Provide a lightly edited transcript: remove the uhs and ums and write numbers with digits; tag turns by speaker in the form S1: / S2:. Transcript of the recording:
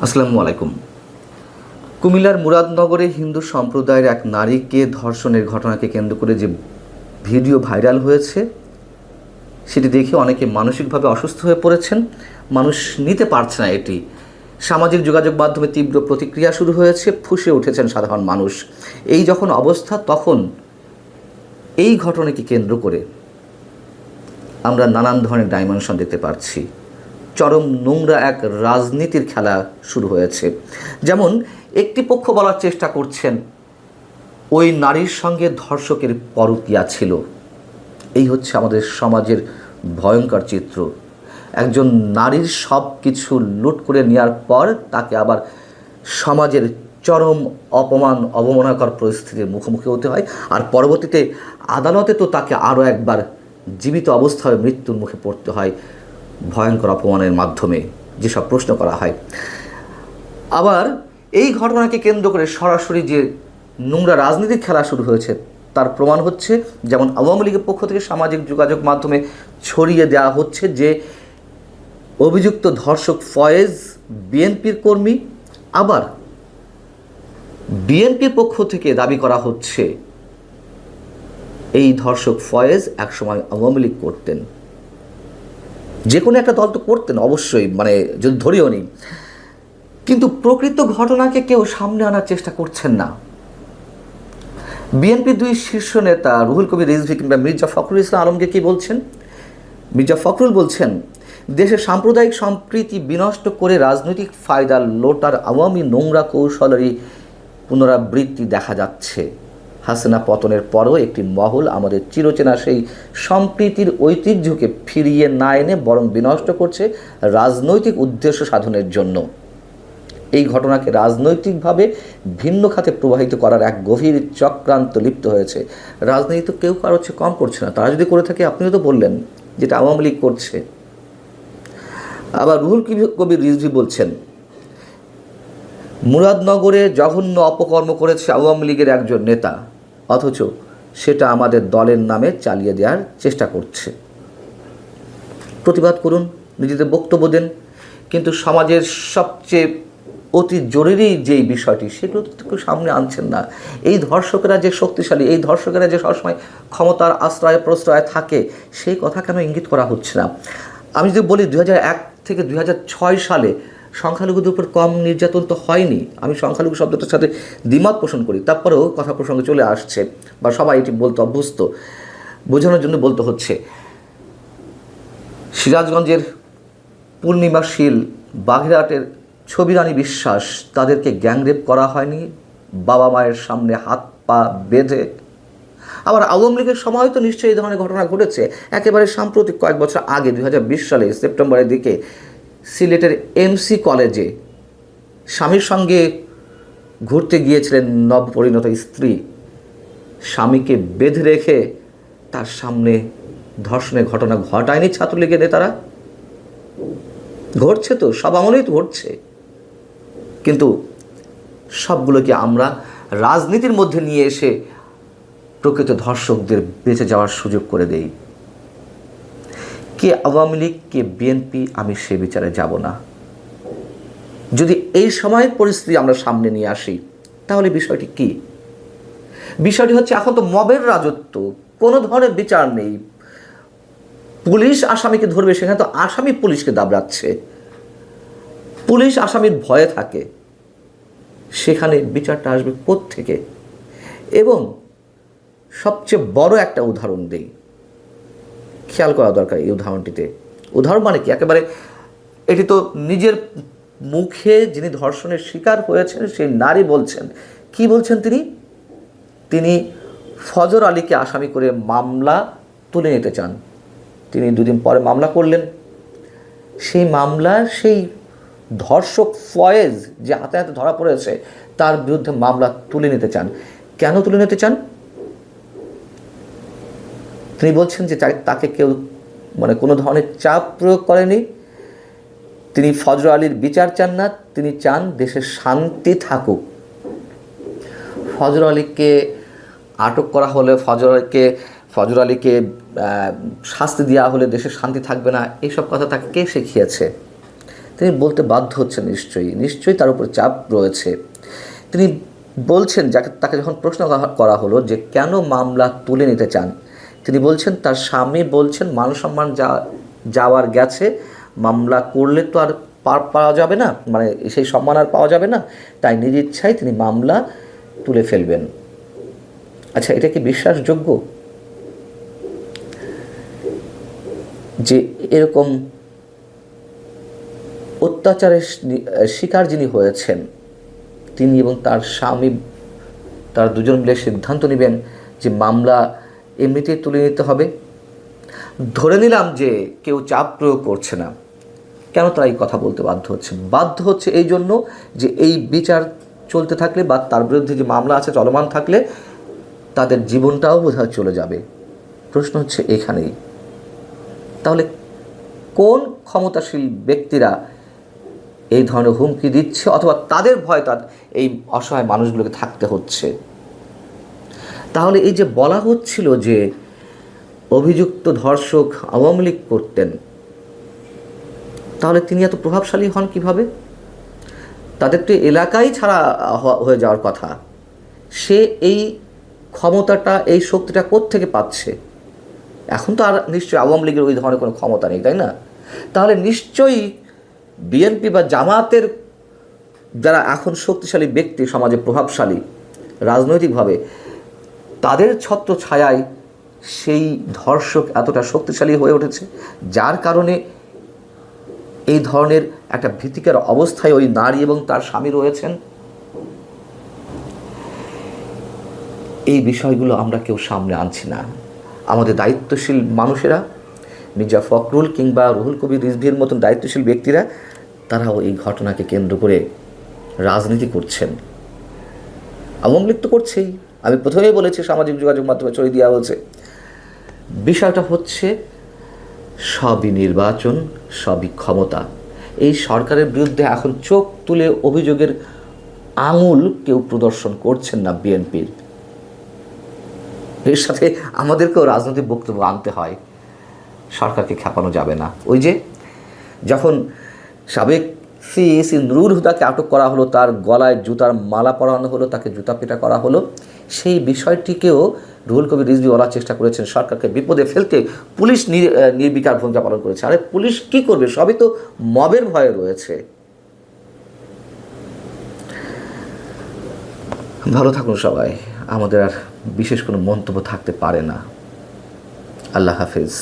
S1: আসসালামু আলাইকুম। কুমিল্লার মুরাদনগরে হিন্দু সম্প্রদায়ের এক নারীকে ধর্ষণের ঘটনাকে কেন্দ্র করে যে ভিডিও ভাইরাল হয়েছে, সেটি দেখে অনেকে মানসিকভাবে অসুস্থ হয়ে পড়েছেন। মানুষ নিতে পারছে না এটি। সামাজিক যোগাযোগ মাধ্যমে তীব্র প্রতিক্রিয়া শুরু হয়েছে, ফুঁসে উঠেছেন সাধারণ মানুষ। এই যখন অবস্থা, তখন এই ঘটনাকে কেন্দ্র করে আমরা নানান ধরনের ডাইমেনশন দেখতে পাচ্ছি। চরম নোংরা এক রাজনীতির খেলা শুরু হয়েছে। যেমন একটি পক্ষ বলার চেষ্টা করছেন ওই নারীর সঙ্গে ধর্ষকের পরকীয়া ছিল। এই হচ্ছে আমাদের সমাজের ভয়ঙ্কর চিত্র। একজন নারীর সব কিছু লুট করে নেওয়ার পর তাকে আবার সমাজের চরম অবমাননাকর পরিস্থিতির মুখোমুখি হতে হয়, আর পরবর্তীতে আদালতে তো তাকে আরও একবার জীবিত অবস্থায় মৃত্যুর মুখে পড়তে হয় ভয়ঙ্কর অপমানের মাধ্যমে, যেসব প্রশ্ন করা হয়। আবার এই ঘটনাকে কেন্দ্র করে সরাসরি যে নোংরা রাজনীতির খেলা শুরু হয়েছে তার প্রমাণ হচ্ছে, যেমন আওয়ামী লীগের পক্ষ থেকে সামাজিক যোগাযোগ মাধ্যমে ছড়িয়ে দেওয়া হচ্ছে যে অভিযুক্ত ধর্ষক ফয়েজ বিএনপির কর্মী। আবার বিএনপির পক্ষ থেকে দাবি করা হচ্ছে এই ধর্ষক ফয়েজ একসময় আওয়ামী লীগ করতেন। যে কোনো একটা দল তো করতেন অবশ্যই, যদি ধরিও নি, কিন্তু প্রকৃত ঘটনাকে কেউ সামনে আনার চেষ্টা করছেন না। বিএনপির দুই শীর্ষ নেতা রুহুল কবির রিজভী কিংবা মির্জা ফখরুল ইসলাম আলমগীর কি বলছেন? মির্জা ফখরুল বলছেন, দেশের সাম্প্রদায়িক সম্প্রীতি বিনষ্ট করে রাজনৈতিক ফায়দা লোটার আওয়ামী নোংরা কৌশলেরই পুনরাবৃত্তি দেখা যাচ্ছে। হাসিনা পতনের পরও একটি মহল আমাদের চিরচেনা সেই সম্প্রীতির ঐতিহ্যকে ফিরিয়ে না এনে বরং বিনষ্ট করছে রাজনৈতিক উদ্দেশ্য সাধনের জন্য। এই ঘটনাকে রাজনৈতিকভাবে ভিন্ন খাতে প্রবাহিত করার এক গভীর চক্রান্ত লিপ্ত হয়েছে। রাজনীতি তো কেউ কারোর চেয়ে কম করছে না। তারা যদি করে থাকে, আপনিও তো বললেন যেটা আওয়ামী লীগ করছে। আবার রুহুল কবির রিজভী বলছেন, মুরাদনগরে জঘন্য অপকর্ম করেছে আওয়ামী লীগের একজন নেতা, অথচ সেটা আমাদের দলের নামে চালিয়ে দেওয়ার চেষ্টা করছে। প্রতিবাদ করুন, নিজেদের বক্তব্য দেন, কিন্তু সমাজের সবচেয়ে অতি জরুরি যেই বিষয়টি, সেগুলো তো কেউ সামনে আনছেন না। এই ধর্ষকেরা যে শক্তিশালী, এই ধর্ষকেরা যে সবসময় ক্ষমতার আশ্রয় প্রশ্রয় থাকে, সেই কথা কেন ইঙ্গিত করা হচ্ছে না? আমি যদি বলি 2001 থেকে 2006 সালে সংখ্যালঘুদের উপর কম নির্যাতন তো হয়নি। আমি সংখ্যালঘু শব্দটার সাথে দ্বিমত পোষণ করি, তারপরেও কথা প্রসঙ্গে চলে আসছে বা সবাই এটি বলতে অভ্যস্ত, বোঝানোর জন্য বলতে হচ্ছে। সিরাজগঞ্জের পূর্ণিমাশীল বাঘেরহাটের ছবিরানী বিশ্বাস, তাদেরকে গ্যাংরেপ করা হয়নি বাবা মায়ের সামনে হাত পা বেঁধে? আবার আওয়ামী লীগের সময় তো নিশ্চয়ই এই ধরনের ঘটনা ঘটেছে। একেবারে সাম্প্রতিক কয়েক বছর আগে 2020 সালে সেপ্টেম্বরের দিকে সিলেটের এমসি কলেজে স্বামীর সঙ্গে ঘুরতে গিয়েছিলেন নবপরিণত স্ত্রী, স্বামীকে বেঁধে রেখে তার সামনে ধর্ষণের ঘটনা ঘটায়নি ছাত্রলীগের নেতারা? ঘটছে তো, সব আমলেই তো ঘটছে, কিন্তু সবগুলোকে আমরা রাজনীতির মধ্যে নিয়ে এসে প্রকৃত ধর্ষকদের বেঁচে যাওয়ার সুযোগ করে দেই। কে আওয়ামী লীগ, কে বিএনপি, আমি সে বিচারে যাব না। যদি এই সময়ের পরিস্থিতি আমরা সামনে নিয়ে আসি, তাহলে বিষয়টি কি? বিষয়টি হচ্ছে, এখন তো মবের রাজত্ব, কোনো ধরনের বিচার নেই। পুলিশ আসামিকে ধরবে, সেখানে তো আসামি পুলিশকে দাবড়াচ্ছে, পুলিশ আসামির ভয়ে থাকে, সেখানে বিচারটা আসবে কোত্থেকে? এবং সবচেয়ে বড় একটা উদাহরণ দেই, খেয়াল করা দরকার এই উদাহরণটিতে। উদাহরণ মানে কি? একেবারে এটি তো নিজের মুখে যিনি ধর্ষণের শিকার হয়েছেন সেই নারী বলছেন। কি বলছেন তিনি ফজর আলীকে আসামি করে মামলা তুলে নিতে চান। তিনি দুদিন পরে মামলা করলেন। সেই মামলা সেই ধর্ষক ফয়েজ যে হাতে হাতে ধরা পড়েছে, তার বিরুদ্ধে মামলা তুলে নিতে চান। কেন তুলে নিতে চান? তিনি বলছেন যে তাকে কেউ কোনো ধরনের চাপ প্রয়োগ করেনি। তিনি ফজর আলীর বিচার চান না, তিনি চান দেশের শান্তি থাকুক। ফজর আলীকে আটক করা হলে, ফজর আলীকে শাস্তি দেওয়া হলে দেশের শান্তি থাকবে না, এইসব কথা তাকে কে শিখিয়েছে? তিনি বলতে বাধ্য হচ্ছেন, নিশ্চয়ই তার উপর চাপ রয়েছে। তিনি বলছেন, তাকে যখন প্রশ্ন করা হলো যে কেন মামলা তুলে নিতে চান, তিনি বলছেন তার স্বামী বলছেন মান সম্মান যাওয়ার গেছে, মামলা করলে তো আর পাওয়া যাবে না, মানে সেই সম্মান আর পাওয়া যাবে না, তাই নিজ ইচ্ছায় তিনি মামলা তুলে ফেলবেন। আচ্ছা, এটা কি বিশ্বাসযোগ্য যে এরকম অত্যাচারের শিকার যিনি হয়েছেন তিনি এবং তার স্বামী, তারা দুজন মিলে সিদ্ধান্ত নেবেন যে মামলা এমনিতেই তুলে নিতে হবে? ধরে নিলাম যে কেউ চাপ প্রয়োগ করছে না, কেন তারা এই কথা বলতে বাধ্য হচ্ছে এই জন্য যে এই বিচার চলতে থাকলে বা তার বিরুদ্ধে যে মামলা আছে চলমান থাকলে তাদের জীবনটাও বোধহয় চলে যাবে। প্রশ্ন হচ্ছে এখানেই, তাহলে কোন ক্ষমতাশীল ব্যক্তিরা এই ধরনের হুমকি দিচ্ছে অথবা তাদের ভয় তার এই অসহায় মানুষগুলোকে থাকতে হচ্ছে? তাহলে এই যে বলা হচ্ছিল যে অভিযুক্ত ধর্ষক আওয়ামী লীগ করতেন, তাহলে তিনি এত প্রভাবশালী হন কিভাবে? তাদের তো এলাকায় ছাড়া হয়ে যাওয়ার কথা, সে এই ক্ষমতাটা, এই শক্তিটা কোত্থেকে পাচ্ছে? এখন তো আর নিশ্চয়ই আওয়ামী লীগের ওই ধরনের কোনো ক্ষমতা নেই, তাই না? তাহলে নিশ্চয়ই বিএনপি বা জামাতের যারা এখন শক্তিশালী ব্যক্তি, সমাজে প্রভাবশালী রাজনৈতিকভাবে, তাদের ছত্র ছায়ায় সেই ধর্ষক এতটা শক্তিশালী হয়ে উঠেছে, যার কারণে এই ধরনের একটা ভীতিকর অবস্থায় ওই নারী এবং তার স্বামী রয়েছেন। এই বিষয়গুলো আমরা কেউ সামনে আনছি না। আমাদের দায়িত্বশীল মানুষেরা, মির্জা ফখরুল কিংবা রুহুল কবির রিজভীর মতন দায়িত্বশীল ব্যক্তিরা, তারাও এই ঘটনাকে কেন্দ্র করে রাজনীতি করছেন। আওয়ামী লীগ তো করছেই, আমি প্রথমেই বলেছি সামাজিক যোগাযোগ মাধ্যমে ছড়িয়ে দেওয়া হয়েছে। বিষয়টা হচ্ছে সবই নির্বাচন, সবই ক্ষমতা। এই সরকারের বিরুদ্ধে এখন চোখ তুলে অভিযোগের আঙুল কেউ প্রদর্শন করছেন না বিএনপির। এর সাথে আমাদেরকেও রাজনৈতিক বক্তব্য আনতে হয়, সরকারকে খেপানো যাবে না। ওই যে যখন সাবেক সিএসি নুরুল হুদাকে আটক করা হলো, তার গলায় জুতার মালা পরানো হলো, তাকে জুতা পেটা করা হলো, সেই বিষয়টিকেও রুহুল কবির রিজভী বলার চেষ্টা করেছেন সরকারকে বিপদে ফেলতে পুলিশ নির্বিকার ভূমিকা পালন করেছে। আরে পুলিশ কি করবে? সবই তো মবের ভয়ে রয়েছে। ভালো থাকুন সবাই। আমাদের আর বিশেষ কোনো মন্তব্য থাকতে পারে না। আল্লাহ হাফেজ।